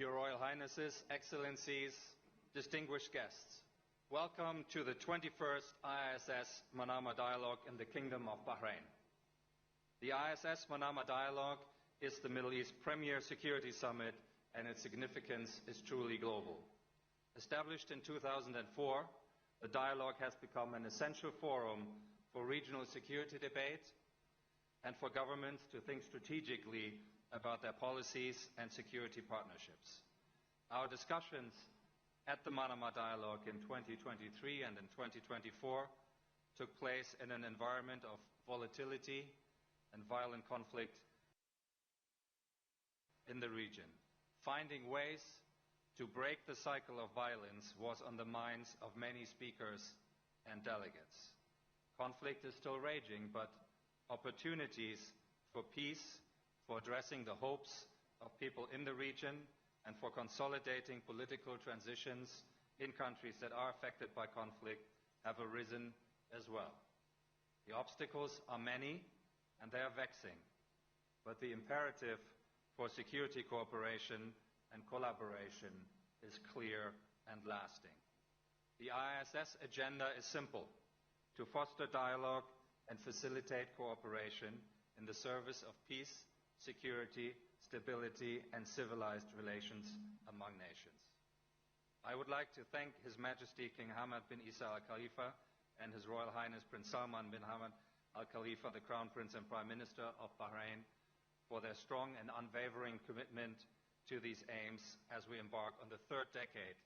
Your Royal Highnesses, Excellencies, distinguished guests, welcome to the 21st ISS Manama Dialogue in the Kingdom of Bahrain. The ISS Manama Dialogue is the Middle East premier security summit, and its significance is truly global. Established in 2004, the dialogue has become an essential forum for regional security debate and for governments to think strategically about their policies and security partnerships. Our discussions at the Manama Dialogue in 2023 and in 2024 took place in an environment of volatility and violent conflict in the region. Finding ways to break the cycle of violence was on the minds of many speakers and delegates. Conflict is still raging, but opportunities for peace, for addressing the hopes of people in the region, and for consolidating political transitions in countries that are affected by conflict have arisen as well. The obstacles are many and they are vexing, but the imperative for security cooperation and collaboration is clear and lasting. The ISS agenda is simple: to foster dialogue and facilitate cooperation in the service of peace, security, stability, and civilized relations among nations. I would like to thank His Majesty King Hamad bin Isa Al Khalifa and His Royal Highness Prince Salman bin Hamad Al Khalifa, the Crown Prince and Prime Minister of Bahrain, for their strong and unwavering commitment to these aims as we embark on the third decade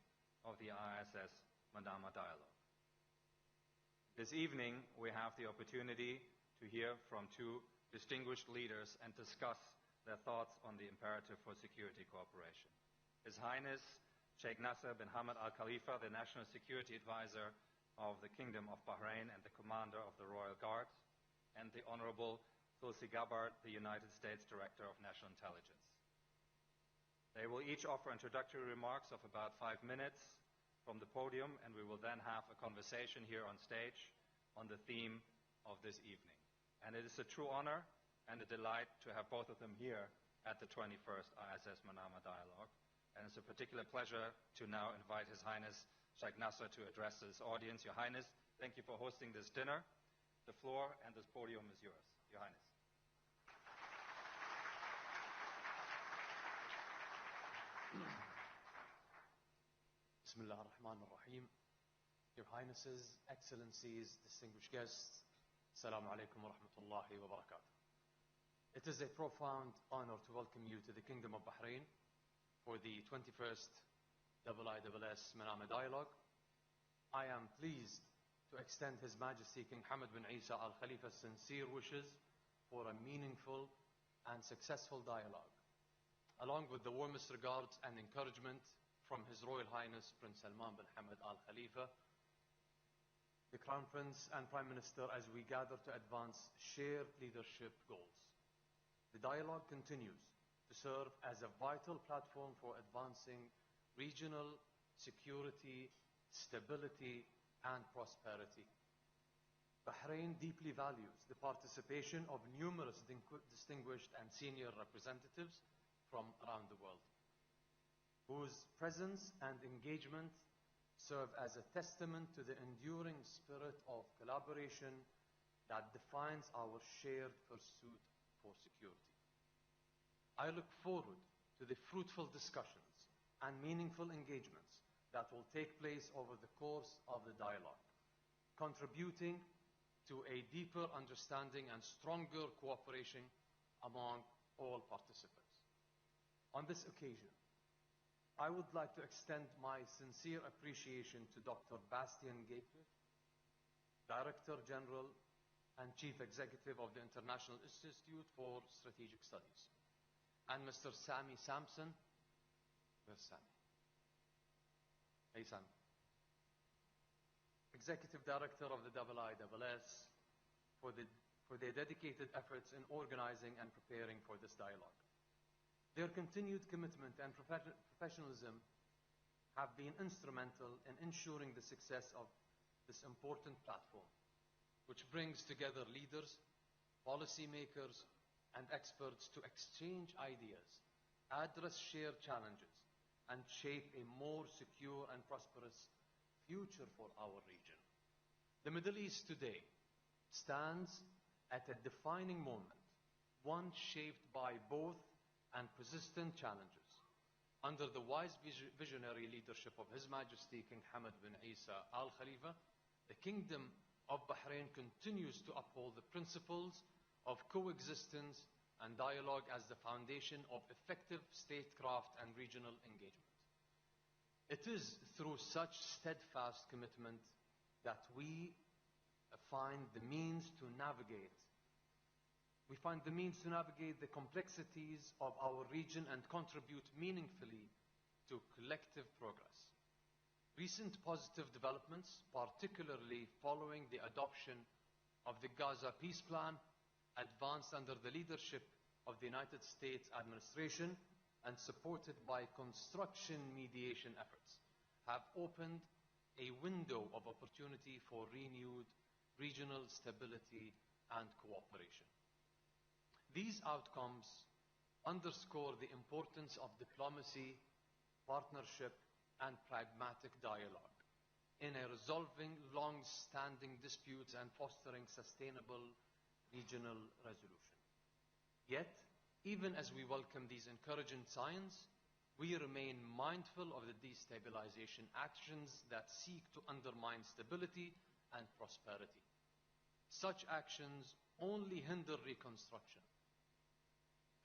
of the ISS Manama Dialogue. This evening, we have the opportunity to hear from two distinguished leaders and discuss their thoughts on the imperative for security cooperation. His Highness Sheikh Nasser bin Hamad Al Khalifa, the National Security Advisor of the Kingdom of Bahrain and the Commander of the Royal Guard, and the Honorable Tulsi Gabbard, the United States Director of National Intelligence. They will each offer introductory remarks of about 5 minutes from the podium, and we will then have a conversation here on stage on the theme of this evening. And it is a true honor and a delight to have both of them here at the 21st ISS Manama Dialogue. And it's a particular pleasure to now invite His Highness Sheikh Nasser to address this audience. Your Highness, thank you for hosting this dinner. The floor and this podium is yours, Your Highness. Bismillah ar-Rahman ar-Rahim. Your Highnesses, Excellencies, distinguished guests, Assalamu alaikum wa rahmatullahi wa barakatuh. It is a profound honor to welcome you to the Kingdom of Bahrain for the 21st ISS Manama Dialogue. I am pleased to extend His Majesty King Hamad bin Isa Al Khalifa's sincere wishes for a meaningful and successful dialogue, along with the warmest regards and encouragement from His Royal Highness Prince Salman bin Hamad Al Khalifa, the Crown Prince and Prime Minister, as we gather to advance shared leadership goals. The dialogue continues to serve as a vital platform for advancing regional security, stability, and prosperity. Bahrain deeply values the participation of numerous distinguished and senior representatives from around the world, whose presence and engagement serve as a testament to the enduring spirit of collaboration that defines our shared pursuit for security. I look forward to the fruitful discussions and meaningful engagements that will take place over the course of the dialogue, contributing to a deeper understanding and stronger cooperation among all participants. On this occasion, I would like to extend my sincere appreciation to Dr. Bastian Gateway, Director General and Chief Executive of the International Institute for Strategic Studies, and Mr. Sami Sampson. Where's Sami? Hey, Sami. Executive Director of the IISS, for their dedicated efforts in organizing and preparing for this dialogue. Their continued commitment and professionalism have been instrumental in ensuring the success of this important platform, which brings together leaders, policymakers, and experts to exchange ideas, address shared challenges, and shape a more secure and prosperous future for our region. The Middle East today stands at a defining moment, one shaped by both and persistent challenges. Under the wise visionary leadership of His Majesty King Hamad bin Isa Al Khalifa, the Kingdom of Bahrain continues to uphold the principles of coexistence and dialogue as the foundation of effective statecraft and regional engagement. It is through such steadfast commitment that we find the means to navigate the complexities of our region and contribute meaningfully to collective progress. Recent positive developments, particularly following the adoption of the Gaza Peace Plan, advanced under the leadership of the United States administration and supported by construction mediation efforts, have opened a window of opportunity for renewed regional stability and cooperation. These outcomes underscore the importance of diplomacy, partnership, and pragmatic dialogue in resolving long-standing disputes and fostering sustainable regional resolution. Yet, even as we welcome these encouraging signs, we remain mindful of the destabilization actions that seek to undermine stability and prosperity. Such actions only hinder reconstruction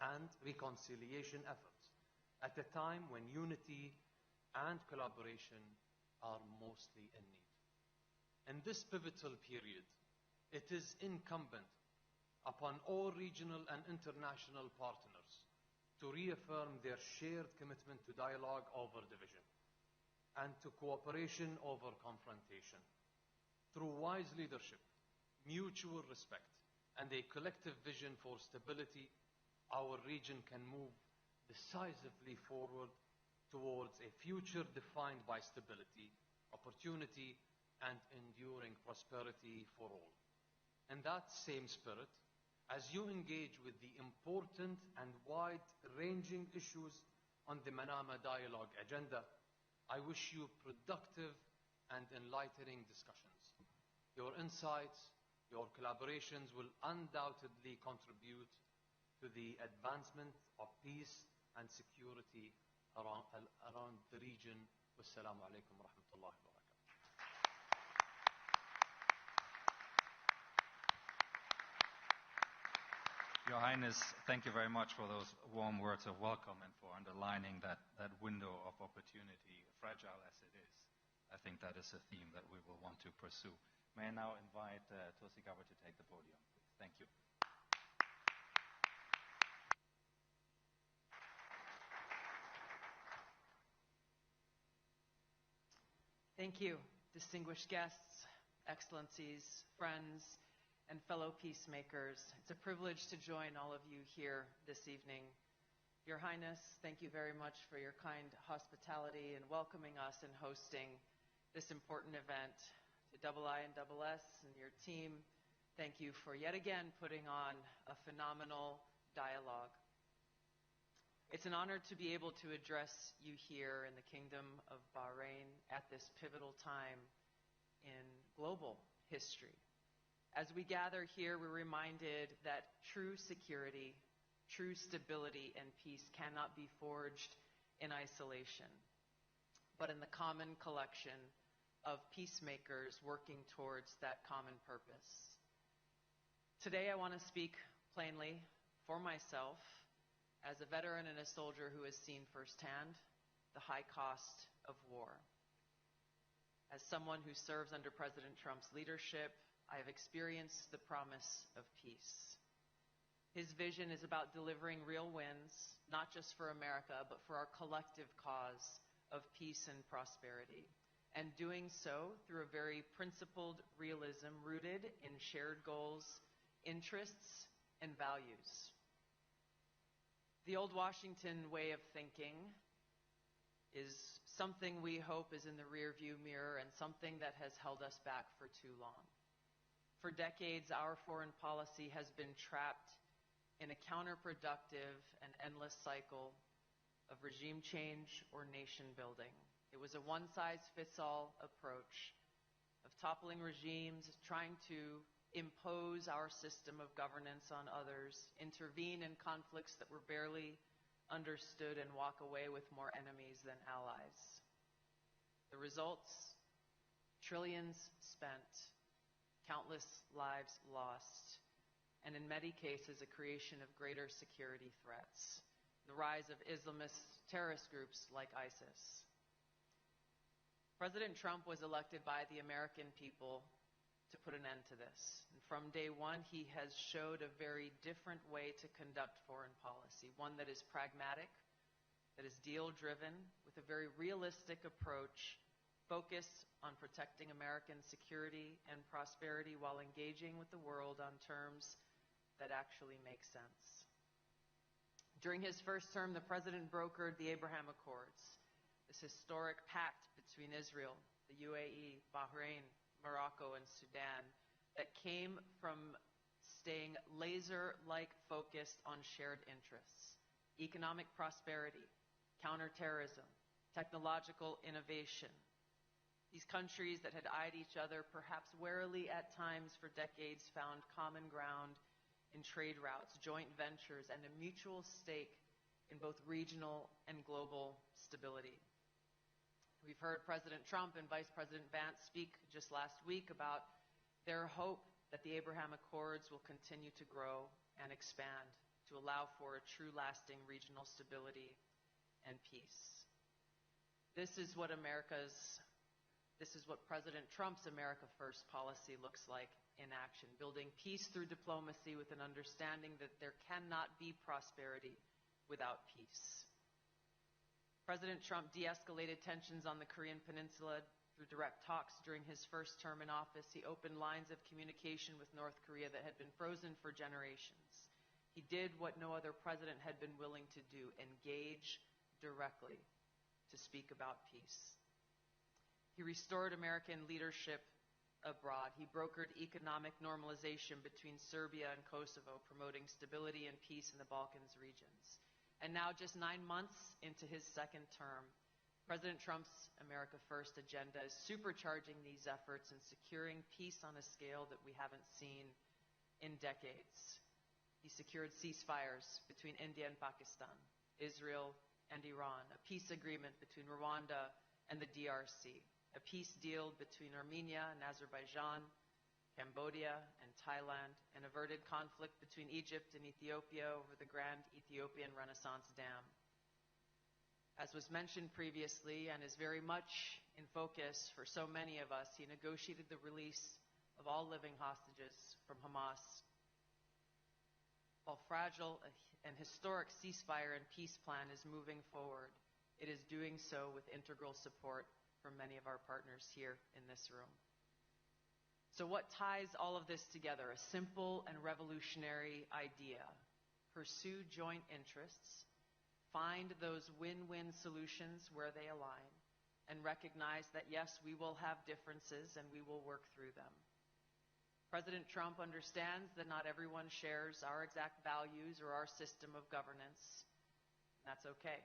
and reconciliation efforts at a time when unity and collaboration are mostly in need. In this pivotal period, it is incumbent upon all regional and international partners to reaffirm their shared commitment to dialogue over division and to cooperation over confrontation. Through wise leadership, mutual respect, and a collective vision for stability, our region can move decisively forward towards a future defined by stability, opportunity, and enduring prosperity for all. In that same spirit, as you engage with the important and wide-ranging issues on the Manama Dialogue agenda, I wish you productive and enlightening discussions. Your insights, your collaborations will undoubtedly contribute to the advancement of peace and security around the region. Wassalamu alaikum wa rahmatullahi wa barakatuh. Your Highness, thank you very much for those warm words of welcome and for underlining that window of opportunity, fragile as it is. I think that is a theme that we will want to pursue. May I now invite Tosi Gawa to take the podium, please. Thank you. Thank you, distinguished guests, excellencies, friends, and fellow peacemakers. It's a privilege to join all of you here this evening. Your Highness, thank you very much for your kind hospitality and welcoming us and hosting this important event. To I and SS and your team, thank you for yet again putting on a phenomenal dialogue. It's an honor to be able to address you here in the Kingdom of Bahrain at this pivotal time in global history. As we gather here, we're reminded that true security, true stability, and peace cannot be forged in isolation, but in the common collection of peacemakers working towards that common purpose. Today, I want to speak plainly for myself as a veteran and a soldier who has seen firsthand the high cost of war. As someone who serves under President Trump's leadership, I have experienced the promise of peace. His vision is about delivering real wins, not just for America, but for our collective cause of peace and prosperity, and doing so through a very principled realism rooted in shared goals, interests, and values. The old Washington way of thinking is something we hope is in the rearview mirror and something that has held us back for too long. For decades, our foreign policy has been trapped in a counterproductive and endless cycle of regime change or nation building. It was a one-size-fits-all approach of toppling regimes, trying to impose our system of governance on others, intervene in conflicts that were barely understood, and walk away with more enemies than allies. The results: trillions spent, countless lives lost, and in many cases a creation of greater security threats, the rise of Islamist terrorist groups like ISIS. President Trump was elected by the American people to put an end to this. And from day one, he has showed a very different way to conduct foreign policy, one that is pragmatic, that is deal-driven, with a very realistic approach focused on protecting American security and prosperity while engaging with the world on terms that actually make sense. During his first term, the president brokered the Abraham Accords, this historic pact between Israel, the UAE, Bahrain, Morocco, and Sudan that came from staying laser-like focused on shared interests: economic prosperity, counterterrorism, technological innovation. These countries that had eyed each other perhaps warily at times for decades found common ground in trade routes, joint ventures, and a mutual stake in both regional and global stability. We've heard President Trump and Vice President Vance speak just last week about their hope that the Abraham Accords will continue to grow and expand to allow for a true lasting regional stability and peace. This is what President Trump's America First policy looks like in action, building peace through diplomacy with an understanding that there cannot be prosperity without peace. President Trump de-escalated tensions on the Korean Peninsula through direct talks during his first term in office. He opened lines of communication with North Korea that had been frozen for generations. He did what no other president had been willing to do: engage directly to speak about peace. He restored American leadership abroad. He brokered economic normalization between Serbia and Kosovo, promoting stability and peace in the Balkans regions. And now, just 9 months into his second term, President Trump's America First agenda is supercharging these efforts and securing peace on a scale that we haven't seen in decades. He secured ceasefires between India and Pakistan, Israel and Iran, a peace agreement between Rwanda and the DRC, a peace deal between Armenia and Azerbaijan, Cambodia and Thailand, and averted conflict between Egypt and Ethiopia over the Grand Ethiopian Renaissance Dam. As was mentioned previously, and is very much in focus for so many of us, he negotiated the release of all living hostages from Hamas. While fragile, an historic ceasefire and peace plan is moving forward, it is doing so with integral support from many of our partners here in this room. So what ties all of this together? A simple and revolutionary idea: pursue joint interests, find those win-win solutions where they align, and recognize that yes, we will have differences and we will work through them. President Trump understands that not everyone shares our exact values or our system of governance. That's okay.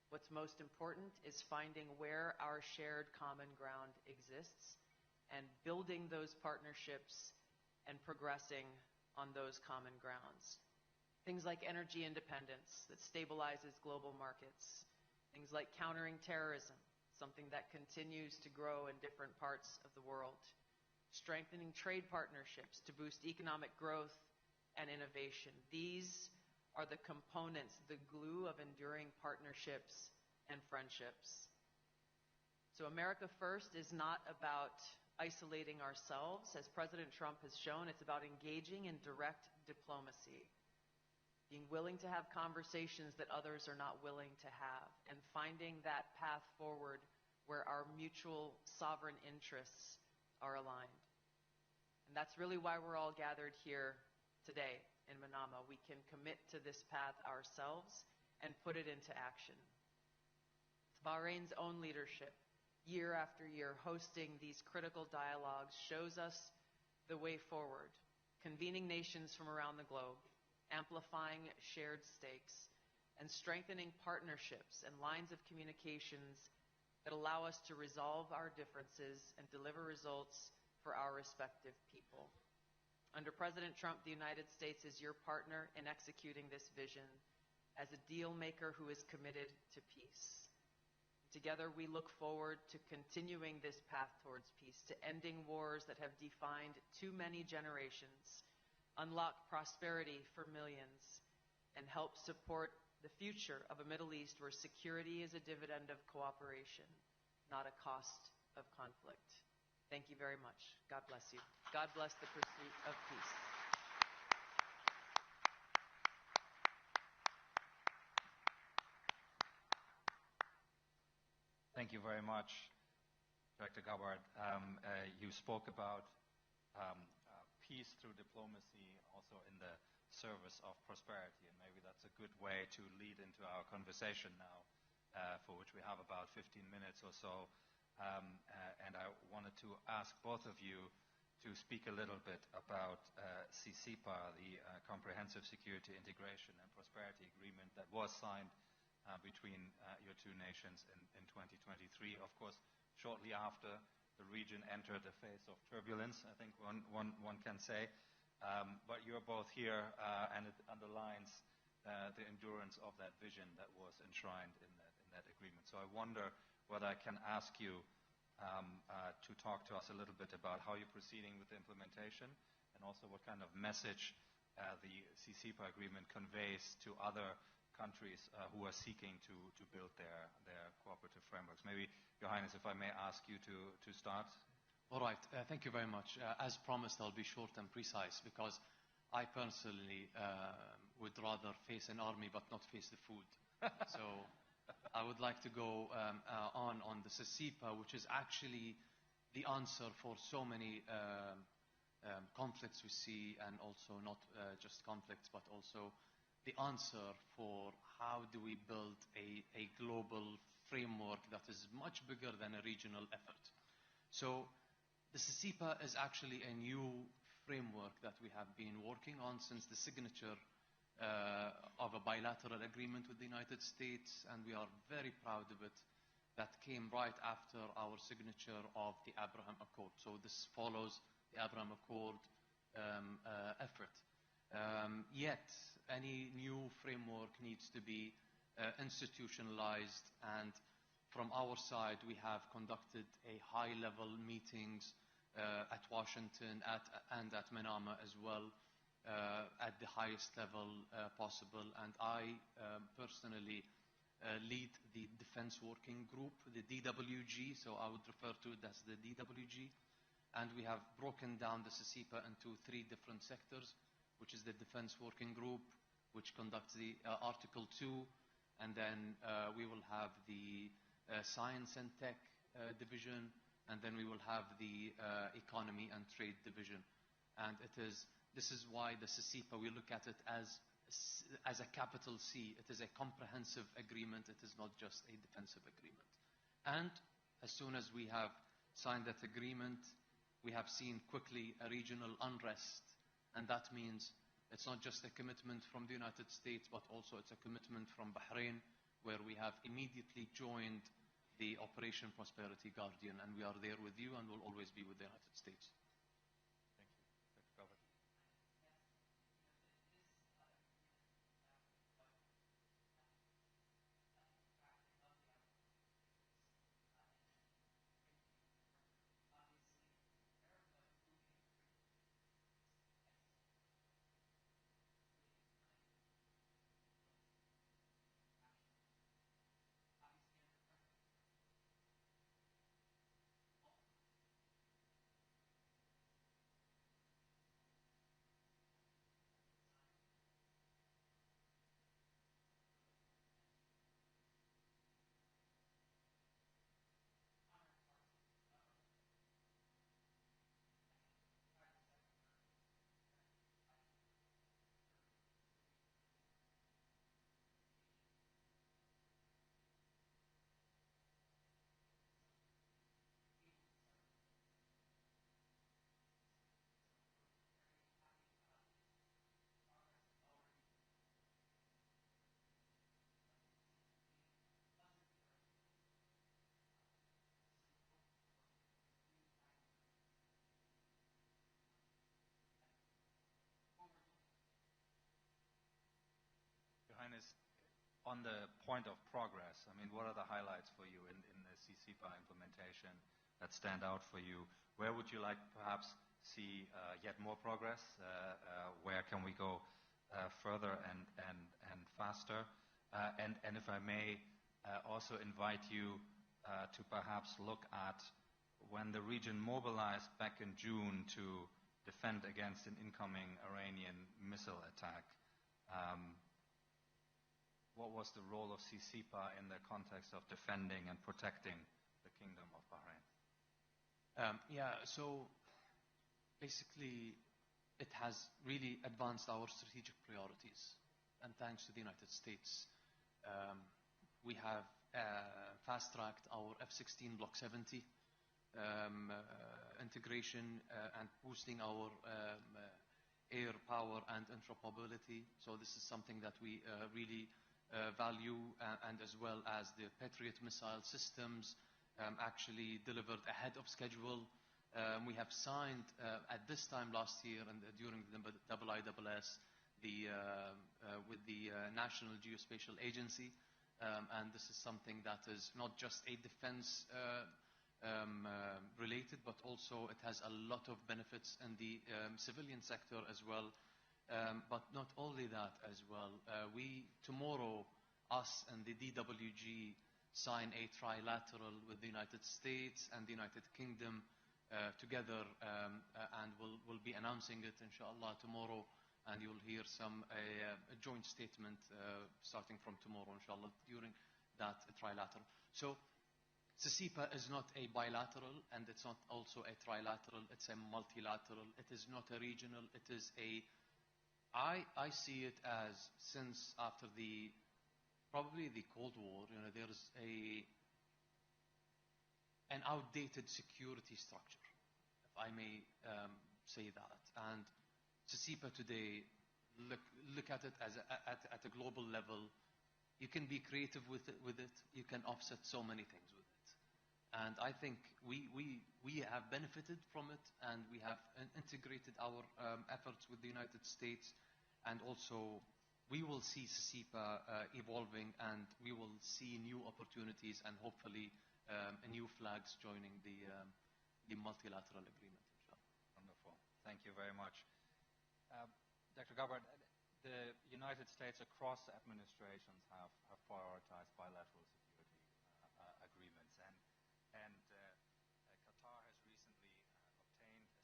What's most important is finding where our shared common ground exists and building those partnerships and progressing on those common grounds. Things like energy independence that stabilizes global markets. Things like countering terrorism, something that continues to grow in different parts of the world. Strengthening trade partnerships to boost economic growth and innovation. These are the components, the glue of enduring partnerships and friendships. So America First is not about isolating ourselves. As President Trump has shown, it's about engaging in direct diplomacy, being willing to have conversations that others are not willing to have, and finding that path forward where our mutual sovereign interests are aligned. And that's really why we're all gathered here today in Manama. We can commit to this path ourselves and put it into action. Bahrain's own leadership, year after year, hosting these critical dialogues, shows us the way forward, convening nations from around the globe, amplifying shared stakes, and strengthening partnerships and lines of communications that allow us to resolve our differences and deliver results for our respective people. Under President Trump, the United States is your partner in executing this vision as a deal maker who is committed to peace. Together, we look forward to continuing this path towards peace, to ending wars that have defined too many generations, unlock prosperity for millions, and help support the future of a Middle East where security is a dividend of cooperation, not a cost of conflict. Thank you very much. God bless you. God bless the pursuit of peace. Thank you very much, Director Gabbard. You spoke about peace through diplomacy, also in the service of prosperity, and maybe that's a good way to lead into our conversation now, for which we have about 15 minutes or so. And I wanted to ask both of you to speak a little bit about CCPA, the Comprehensive Security Integration and Prosperity Agreement that was signed between your two nations in 2023. Of course, shortly after the region entered a phase of turbulence, I think one can say. But you're both here, and it underlines the endurance of that vision that was enshrined in that agreement. So I wonder whether I can ask you to talk to us a little bit about how you're proceeding with the implementation, and also what kind of message the CCPA agreement conveys to other countries who are seeking to build their cooperative frameworks. Maybe, Your Highness, if I may ask you to start. All right. Thank you very much. As promised, I'll be short and precise because I personally would rather face an army but not face the food. So I would like to go on the CCPA, which is actually the answer for so many conflicts we see, and also not just conflicts, but also the answer for how do we build a global framework that is much bigger than a regional effort. So the CCPA is actually a new framework that we have been working on since the signature of a bilateral agreement with the United States, and we are very proud of it. That came right after our signature of the Abraham Accord. So this follows the Abraham Accord effort. Yet, any new framework needs to be institutionalized, and from our side, we have conducted a high-level meetings at Washington and at Manama as well, at the highest level possible. And I personally lead the Defense Working Group, the DWG, so I would refer to it as the DWG. And we have broken down the CCPA into 3 different sectors, which is the Defense Working Group, which conducts the Article 2, and then we will have the Science and Tech Division, and then we will have the Economy and Trade Division. And this is why the CCPA, we look at it as a capital C. It is a comprehensive agreement. It is not just a defensive agreement. And as soon as we have signed that agreement, we have seen quickly a regional unrest. And that means it's not just a commitment from the United States, but also it's a commitment from Bahrain, where we have immediately joined the Operation Prosperity Guardian, and we are there with you and will always be with the United States. Thank you. on the point of progress, I mean, what are the highlights for you in the CCPA implementation that stand out for you? Where would you like perhaps see yet more progress? Where can we go further and faster? And if I may also invite you to perhaps look at when the region mobilized back in June to defend against an incoming Iranian missile attack. What was the role of CCPA in the context of defending and protecting the Kingdom of Bahrain? So basically it has really advanced our strategic priorities, and thanks to the United States. We have fast-tracked our F-16 Block 70 integration and boosting our air power and interoperability. So this is something that we really value, and as well as the Patriot missile systems actually delivered ahead of schedule. We have signed at this time last year and during the IISS with the National Geospatial Agency, and this is something that is not just a defense related, but also it has a lot of benefits in the civilian sector as well. But not only that as well, tomorrow, us and the DWG sign a trilateral with the United States and the United Kingdom together, and we'll be announcing it inshallah tomorrow, and you'll hear a joint statement starting from tomorrow inshallah during that trilateral. So CCPA is not a bilateral, and it's not also a trilateral, it's a multilateral. It is not a regional, it is I see it as, since after probably the Cold War, there's an outdated security structure, if I may say that. And CCPA today, look at it as at a global level. You can be creative with it. You can offset so many things with it. And I think we have benefited from it, and we have integrated our efforts with the United States, and also we will see CCPA evolving, and we will see new opportunities, and hopefully new flags joining the multilateral agreement. Wonderful. Thank you very much. Dr. Gabbard, the United States across administrations have prioritized bilateral security agreements, and Qatar has recently obtained a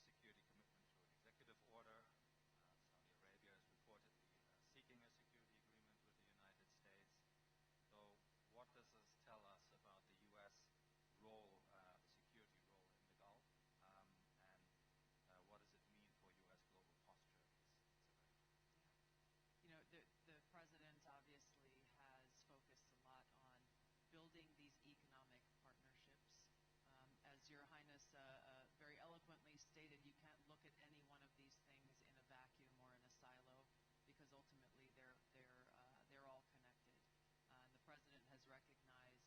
security commitment through an executive order. Saudi Arabia is reportedly seeking a security agreement with the United States. So what does this tell us about the U.S. role, the security role in the Gulf, and what does it mean for U.S. global posture in this event? The president obviously has focused a lot on building these economic partnerships. As Your Highness very eloquently stated, you can't look at any one of these things in a vacuum or in a silo, because ultimately they're all connected. And the president has recognized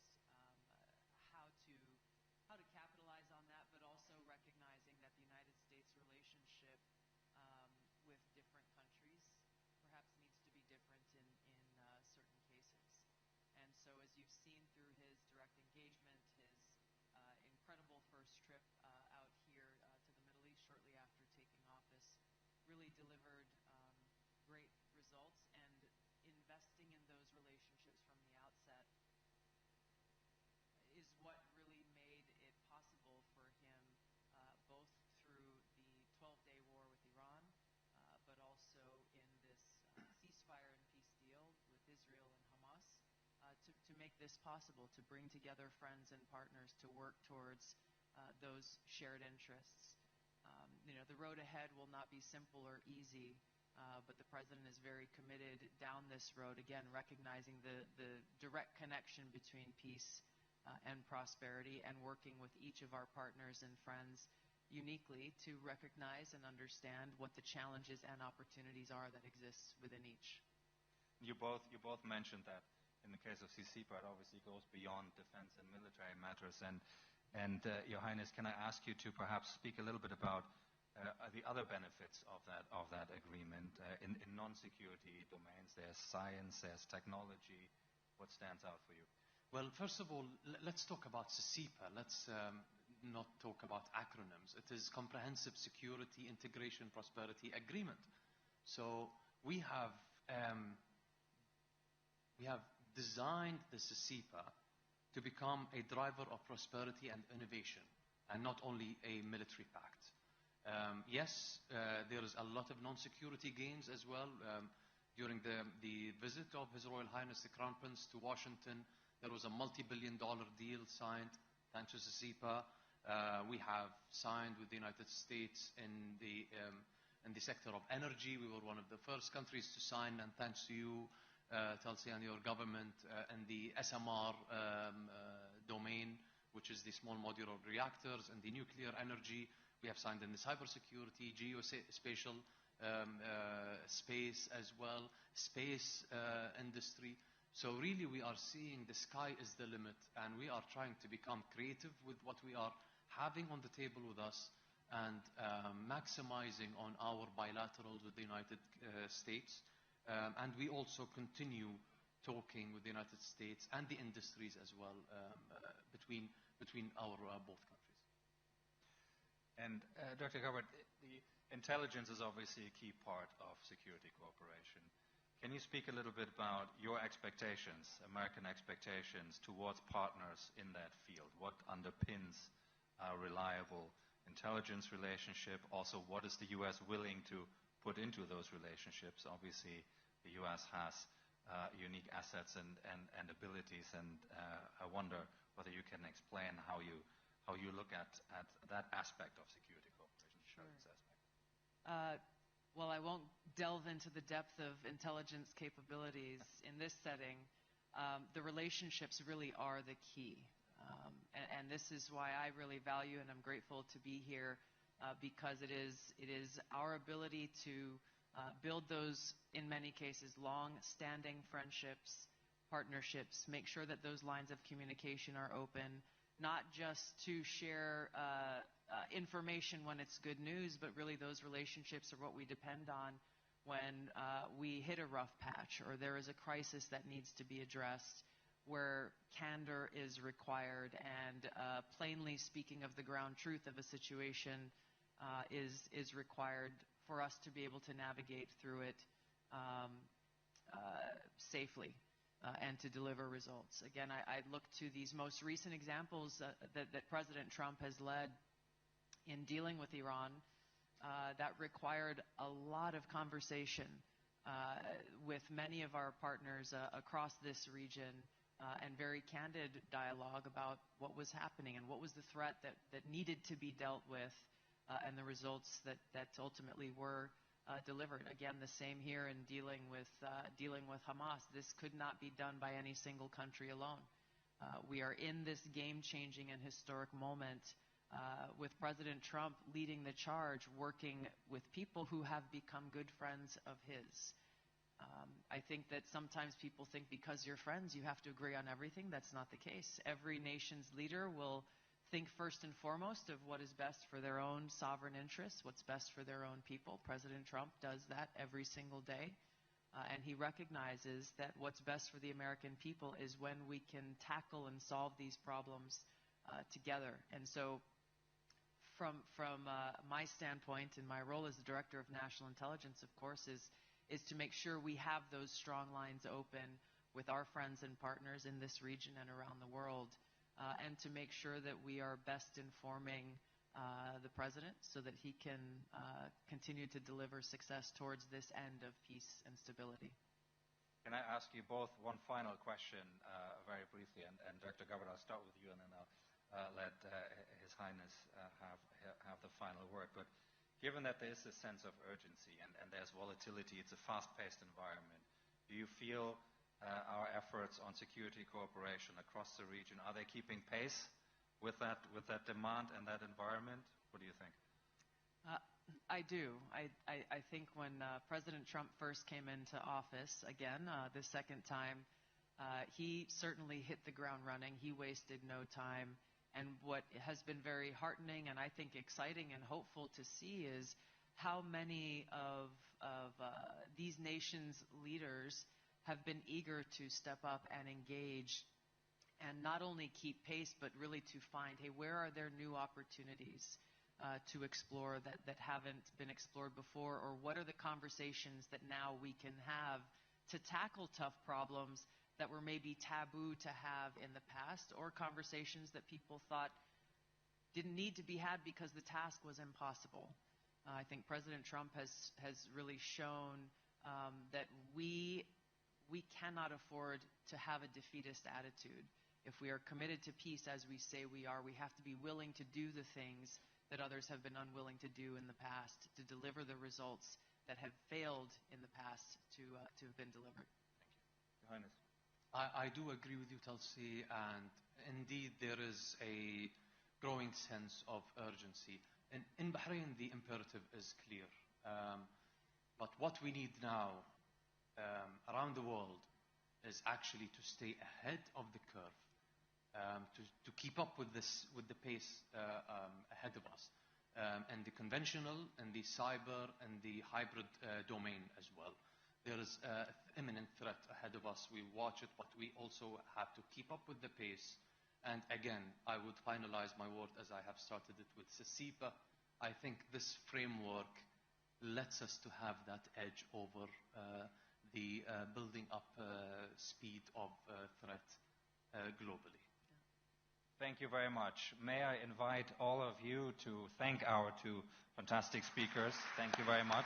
how to capitalize on that, but also recognizing that the United States relationship with different countries perhaps needs to be different in certain cases. And so as you've seen through his direct engagement, his incredible first trip out here to the Middle East shortly after taking office really delivered great results, and investing in those relationships from the outset is what really made it possible for him, both through the 12-day war with Iran, but also in this ceasefire and peace deal with Israel and Hamas, to make this possible, to bring together friends and partners to work towards those shared interests. The road ahead will not be simple or easy, but the president is very committed down this road, again, recognizing the direct connection between peace and prosperity, and working with each of our partners and friends uniquely to recognize and understand what the challenges and opportunities are that exist within each. You both mentioned that in the case of CCPA, it obviously goes beyond defense and military matters. And Your Highness, can I ask you to perhaps speak a little bit about the other benefits of that agreement in non-security domains? There's science, there's technology, what stands out for you? Well, first of all, let's talk about CSIPA. Let's not talk about acronyms. It is Comprehensive Security, Integration, Prosperity Agreement. So we have designed the CSIPA to become a driver of prosperity and innovation, and not only a military pact. Yes, there is a lot of non-security gains as well. During the visit of His Royal Highness the Crown Prince to Washington, there was a multi-billion-dollar deal signed thanks to CSIPA. We have signed with the United States in the sector of energy. We were one of the first countries to sign, and thanks to you, Tulsi, and your government, in the SMR domain, which is the small modular reactors, and the nuclear energy. We have signed in the cybersecurity, geospatial space as well, space industry. So really we are seeing the sky is the limit, and we are trying to become creative with what we are having on the table with us, and maximizing on our bilaterals with the United States. And we also continue talking with the United States and the industries as well, between our both countries. And Dr. Gabbard, the intelligence is obviously a key part of security cooperation. Can you speak a little bit about your expectations, American expectations, towards partners in that field? What underpins a reliable intelligence relationship? Also, what is the U.S. willing to put into those relationships? Obviously, the U.S. has unique assets and abilities, and I wonder whether you can explain how you look at that aspect of security cooperation. Sure. Well, I won't delve into the depth of intelligence capabilities in this setting. The relationships really are the key. And this is why I really value and I'm grateful to be here, because it is our ability to build those, in many cases, long-standing friendships, partnerships, make sure that those lines of communication are open, not just to share information when it's good news, but really those relationships are what we depend on when we hit a rough patch or there is a crisis that needs to be addressed, where candor is required and plainly speaking of the ground truth of a situation is required for us to be able to navigate through it safely and to deliver results. Again, I look to these most recent examples that President Trump has led in dealing with Iran that required a lot of conversation with many of our partners across this region and very candid dialogue about what was happening and what was the threat that needed to be dealt with and the results that ultimately were delivered. Again, the same here in dealing with Hamas. This could not be done by any single country alone. We are in this game-changing and historic moment with President Trump leading the charge, working with people who have become good friends of his. I think that sometimes people think because you're friends, you have to agree on everything. That's not the case. Every nation's leader will think first and foremost of what is best for their own sovereign interests, what's best for their own people. President Trump does that every single day. And he recognizes that what's best for the American people is when we can tackle and solve these problems together. And so from my standpoint and my role as the Director of National Intelligence, of course, is to make sure we have those strong lines open with our friends and partners in this region and around the world, and to make sure that we are best informing the President so that he can continue to deliver success towards this end of peace and stability. Can I ask you both one final question very briefly? And Dr. Gabbard, I'll start with you, and then I'll let His Highness have the final word. But given that there is a sense of urgency and there's volatility, it's a fast-paced environment, do you feel our efforts on security cooperation across the region, are they keeping pace with that demand and that environment? What do you think? I do. I think when President Trump first came into office, again, the second time, he certainly hit the ground running. He wasted no time. And what has been very heartening and I think exciting and hopeful to see is how many of these nations' leaders have been eager to step up and engage and not only keep pace, but really to find, hey, where are there new opportunities to explore that haven't been explored before, or what are the conversations that now we can have to tackle tough problems that were maybe taboo to have in the past, or conversations that people thought didn't need to be had because the task was impossible. I think President Trump has really shown that we cannot afford to have a defeatist attitude. If we are committed to peace as we say we are, we have to be willing to do the things that others have been unwilling to do in the past, to deliver the results that have failed in the past to have been delivered. Johannes. I do agree with you, Tulsi, and indeed there is a growing sense of urgency. In Bahrain, the imperative is clear. But what we need now around the world is actually to stay ahead of the curve, to keep up with the pace ahead of us, and the conventional, and the cyber, and the hybrid domain as well. There is an imminent threat ahead of us. We watch it, but we also have to keep up with the pace. And again, I would finalize my word as I have started it with CEPA. I think this framework lets us to have that edge over the building up speed of threat globally. Thank you very much. May I invite all of you to thank our two fantastic speakers. Thank you very much.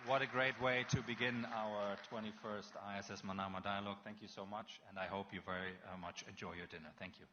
What a great way to begin our 21st ISS Manama Dialogue. Thank you so much, and I hope you very much enjoy your dinner. Thank you.